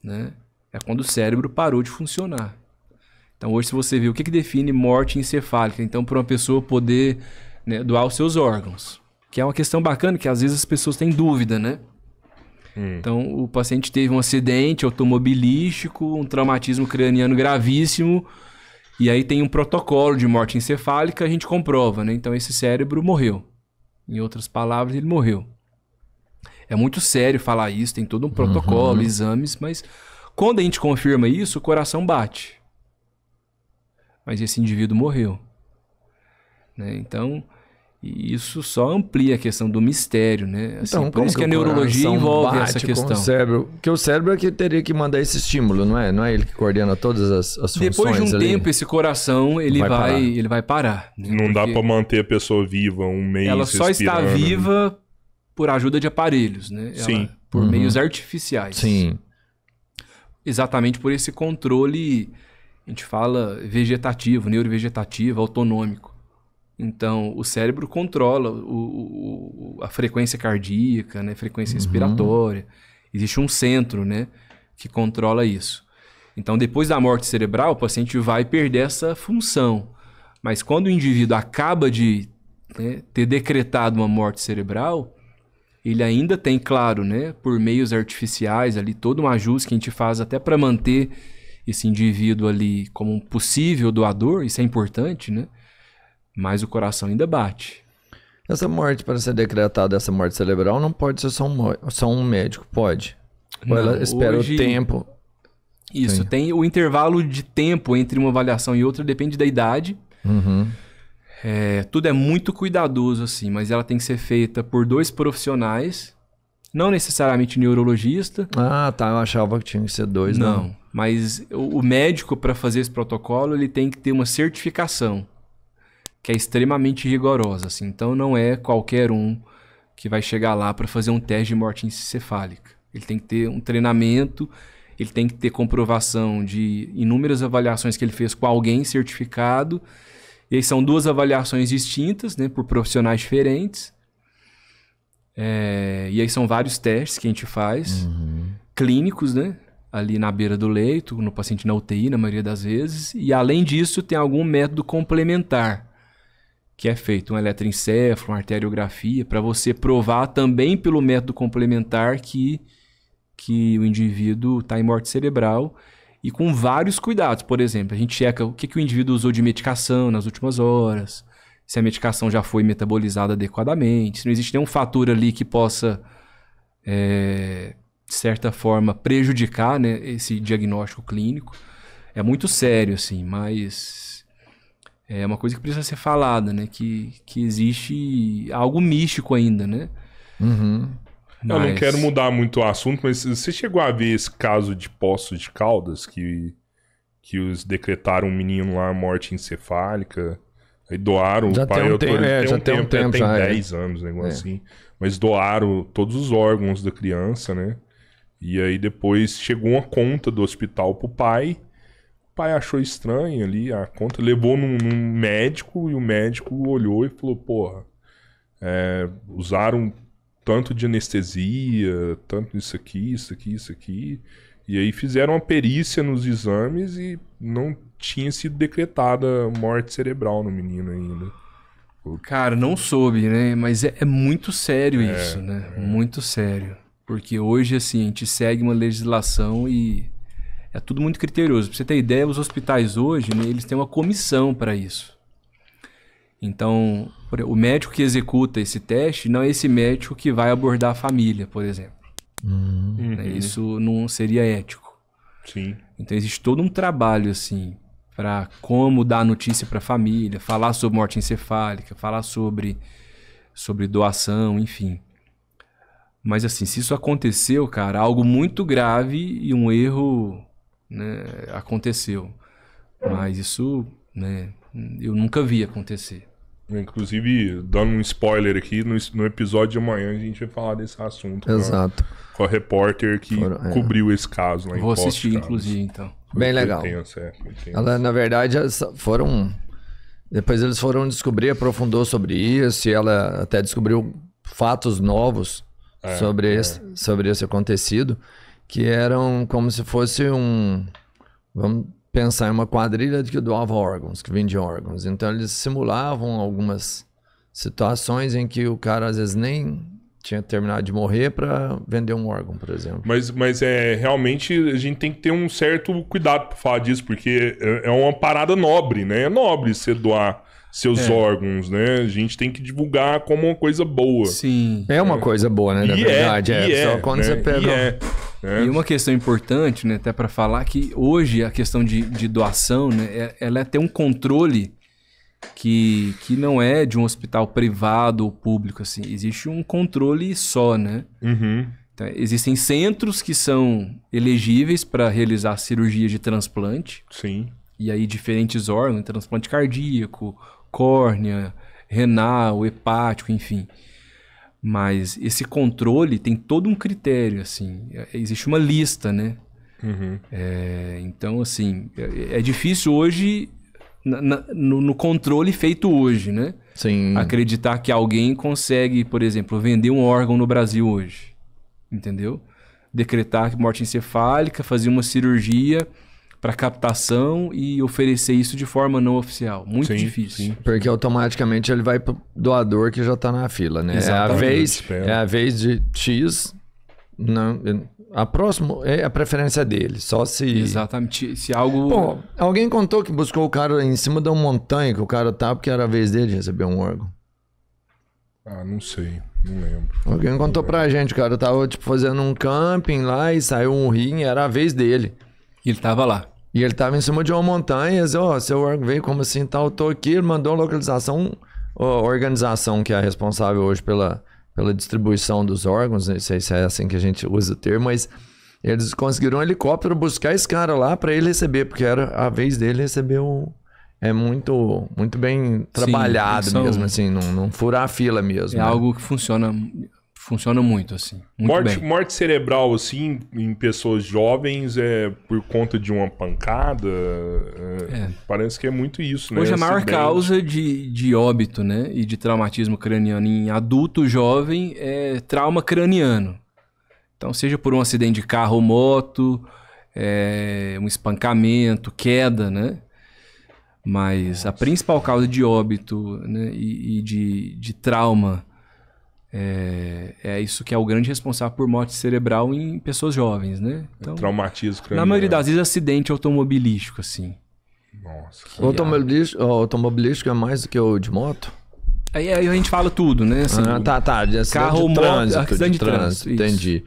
né? É quando o cérebro parou de funcionar. Então hoje se você vê o que define morte encefálica, então para uma pessoa poder, né, doar os seus órgãos, que é uma questão bacana que às vezes as pessoas têm dúvida, né? Então o paciente teve um acidente automobilístico, um traumatismo craniano gravíssimo, e aí tem um protocolo de morte encefálica, a gente comprova, né? Então esse cérebro morreu. Em outras palavras, ele morreu. É muito sério falar isso, tem todo um protocolo, exames, mas quando a gente confirma isso, o coração bate. Mas esse indivíduo morreu, né? Então, isso só amplia a questão do mistério, né? Assim, Então, por isso que a neurologia envolve essa questão. O cérebro? Porque o cérebro é que teria que mandar esse estímulo, não é? Não é ele que coordena todas as funções ali? Depois de um tempo, esse coração ele vai parar. Né? Não dá para manter a pessoa viva um mês. Ela só está viva por ajuda de aparelhos, né? Sim. Por meios artificiais. Sim. Exatamente por esse controle, a gente fala vegetativo, neurovegetativo, autonômico. Então, o cérebro controla a frequência cardíaca, né? Frequência respiratória. Existe um centro, né, que controla isso. Então, depois da morte cerebral, o paciente vai perder essa função. Mas quando o indivíduo acaba de, né, ter decretado uma morte cerebral, ele ainda tem, claro, né, por meios artificiais ali, todo um ajuste que a gente faz até para manter esse indivíduo ali como um possível doador, isso é importante, né? Mas o coração ainda bate. Essa morte, para ser decretada, essa morte cerebral, não pode ser só um médico, pode? Ou Não, ela espera hoje, o tempo? Isso, tem o intervalo de tempo entre uma avaliação e outra, depende da idade. Tudo é muito cuidadoso, assim, mas ela tem que ser feita por 2 profissionais, não necessariamente neurologista. Ah, tá, eu achava que tinha que ser 2, não. Mas o médico, para fazer esse protocolo, ele tem que ter uma certificação, que é extremamente rigorosa, assim. Então não é qualquer um que vai chegar lá para fazer um teste de morte encefálica. Ele tem que ter um treinamento, ele tem que ter comprovação de inúmeras avaliações que ele fez com alguém certificado. E aí são 2 avaliações distintas, né, por profissionais diferentes. E aí são vários testes que a gente faz, clínicos, né, ali na beira do leito, no paciente na UTI, na maioria das vezes. E além disso, tem algum método complementar, que é feito um eletroencefalo, uma arteriografia, para você provar também pelo método complementar que o indivíduo está em morte cerebral, e com vários cuidados. Por exemplo, a gente checa o que o indivíduo usou de medicação nas últimas horas, se a medicação já foi metabolizada adequadamente, se não existe nenhum fator ali que possa, de certa forma, prejudicar, né, esse diagnóstico clínico. É muito sério, assim, mas é uma coisa que precisa ser falada, né? Que existe algo místico ainda, né? Eu não quero mudar muito o assunto, mas você chegou a ver esse caso de Poços de Caldas, que os decretaram um menino lá morte encefálica, aí doaram já o pai... Já tem um tempo, tem 10 anos, negócio assim. Mas doaram todos os órgãos da criança, né? E aí depois chegou uma conta do hospital pro pai. O pai achou estranho ali a conta, levou num médico, e o médico olhou e falou, porra, usaram tanto de anestesia, tanto isso aqui. E aí fizeram uma perícia nos exames e não tinha sido decretada morte cerebral no menino ainda. Cara, não soube, né? Mas é muito sério isso, né? Muito sério. Porque hoje, assim, a gente segue uma legislação e é tudo muito criterioso. Pra você ter ideia, os hospitais hoje, né, eles têm uma comissão para isso. Então, o médico que executa esse teste não é esse médico que vai abordar a família, por exemplo. Isso não seria ético. Sim. Então, existe todo um trabalho, assim, para como dar notícia para a família, falar sobre morte encefálica, falar sobre doação, enfim. Mas, assim, se isso aconteceu, cara, algo muito grave e um erro, né, aconteceu. Mas isso, né, eu nunca vi acontecer. Inclusive, dando um spoiler aqui, no episódio de amanhã a gente vai falar desse assunto. Exato. Com a repórter que cobriu esse caso lá em Vou assistir, inclusive, então. Bem legal. Ela, na verdade, depois eles foram descobrir, aprofundou sobre isso, e ela até descobriu fatos novos sobre esse acontecido. que eram como se fosse vamos pensar em uma quadrilha que doava órgãos, que vendia órgãos. Então eles simulavam algumas situações em que o cara às vezes nem tinha terminado de morrer para vender um órgão, por exemplo. Mas realmente a gente tem que ter um certo cuidado para falar disso, porque é uma parada nobre, né? É nobre você doar seus órgãos, né? A gente tem que divulgar como uma coisa boa. Sim. É uma coisa boa, né? Na verdade, só quando você pega... E uma questão importante, né, até para falar, que hoje a questão de doação, né, ela tem um controle que não é de um hospital privado ou público, assim. Existe um controle só, né? Uhum. Então, existem centros que são elegíveis para realizar cirurgia de transplante. Sim. E aí diferentes órgãos, transplante cardíaco, córnea, renal, hepático, enfim. Mas esse controle tem todo um critério, assim. Existe uma lista, né? Uhum. Então, assim, é difícil hoje, no controle feito hoje, né? Sim. Acreditar que alguém consegue, por exemplo, vender um órgão no Brasil hoje. Entendeu? Decretar morte encefálica, fazer uma cirurgia para captação e oferecer isso de forma não oficial. Muito difícil. Sim. Porque automaticamente ele vai pro doador que já está na fila, né? É a vez de X, não, a próxima é a preferência dele, só se... Exatamente, se algo... Pô, alguém contou que buscou o cara em cima de uma montanha que o cara tava porque era a vez dele de receber um órgão. Ah, não sei, não lembro. Alguém contou pra gente, o cara tava tipo fazendo um camping lá e saiu um rim, era a vez dele. E ele tava lá. E ele tava em cima de uma montanha, e seu órgão veio como assim, tal, eu tô aqui, ele mandou a localização, a organização que é responsável hoje pela distribuição dos órgãos, não sei se é assim que a gente usa o termo, mas eles conseguiram um helicóptero buscar esse cara lá para ele receber, porque era a vez dele receber é muito bem trabalhado. Sim, mesmo, assim, não furar a fila mesmo. É, né? Algo que funciona muito, assim. Muito morte cerebral, assim, em pessoas jovens, por conta de uma pancada? Parece que é muito isso, né? Hoje a maior causa de óbito, né? E de traumatismo craniano em adulto jovem é trauma craniano. Então, seja por um acidente de carro ou moto, um espancamento, queda, né? Mas a principal causa de óbito, né, e de trauma é isso que é o grande responsável por morte cerebral em pessoas jovens, né? Então, traumatismo craniano. Na maioria das vezes, acidente automobilístico, assim. Nossa. O automobilístico é mais do que o de moto? Aí a gente fala tudo, né? Assim, tá. Carro ou moto, acidente de trânsito. Entendi.